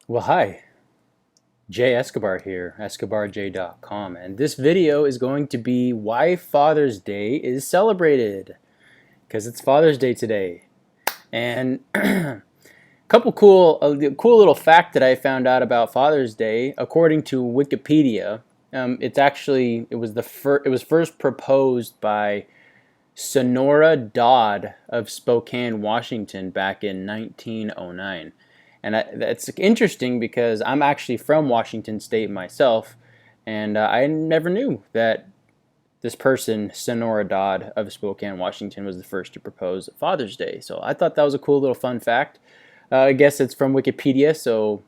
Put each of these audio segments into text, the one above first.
Well, hi, Escobar here, escobarj.com, and this video is going to be why Father's Day is celebrated, because it's Father's Day today. And a cool little fact that I found out about Father's Day, according to Wikipedia. It was first proposed by Sonora Dodd of Spokane, Washington, back in 1909. And that's interesting because I'm actually from Washington State myself, and I never knew that this person, Sonora Dodd of Spokane, Washington, was the first to propose Father's Day. So I thought that was a cool little fun fact. I guess it's from Wikipedia, so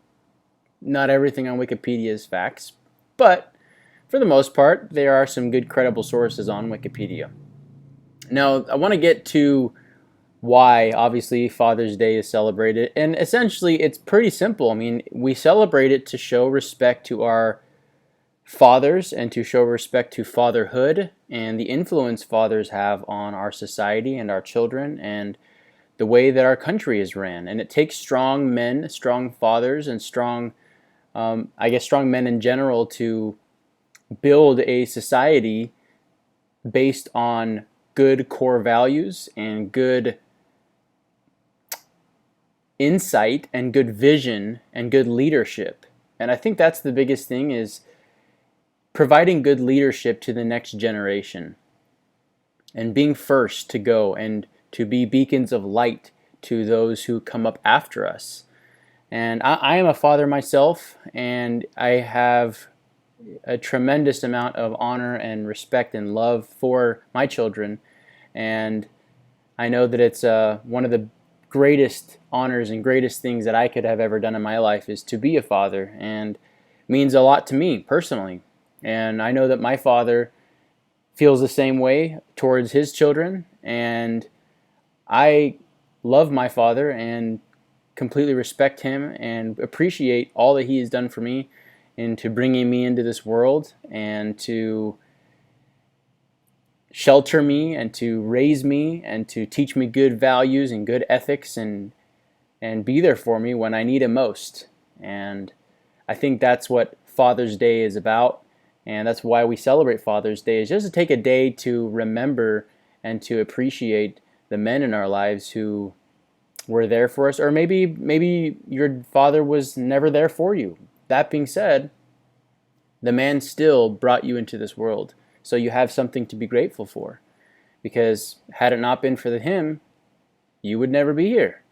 not everything on Wikipedia is facts, but for the most part, there are some good credible sources on Wikipedia. Now, I want to get to why, obviously, Father's Day is celebrated. And essentially, it's pretty simple. I mean, we celebrate it to show respect to our fathers and to show respect to fatherhood and the influence fathers have on our society and our children and the way that our country is ran. And it takes strong men, strong fathers, and strong men in general to build a society based on good core values and good insight and good vision and good leadership. And I think that's the biggest thing, is providing good leadership to the next generation and being first to go and to be beacons of light to those who come up after us. And I am a father myself, and I have a tremendous amount of honor and respect and love for my children. And I know that it's one of the greatest honors and greatest things that I could have ever done in my life is to be a father, and means a lot to me personally. And I know that my father feels the same way towards his children, and I love my father and completely respect him and appreciate all that he has done for me into bringing me into this world and to shelter me and to raise me and to teach me good values and good ethics and be there for me when I need him most. And I think that's what Father's Day is about, and that's why we celebrate Father's Day, is just to take a day to remember and to appreciate the men in our lives who were there for us. Or maybe your father was never there for you. That being said, the man still brought you into this world. So you have something to be grateful for, because had it not been for him, you would never be here.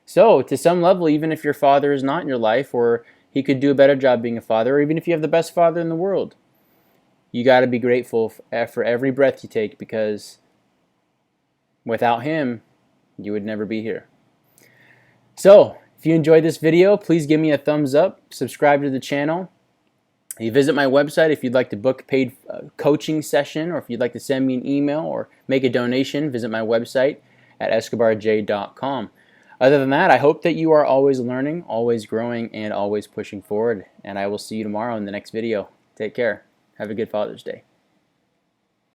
So to some level, even if your father is not in your life, or he could do a better job being a father, or even if you have the best father in the world, you got to be grateful for every breath you take, because without him, you would never be here. So if you enjoyed this video, please give me a thumbs up, subscribe to the channel. You visit my website if you'd like to book a paid coaching session, or if you'd like to send me an email or make a donation. Visit my website at escobarj.com. Other than that, I hope that you are always learning, always growing, and always pushing forward. And I will see you tomorrow in the next video. Take care. Have a good Father's Day.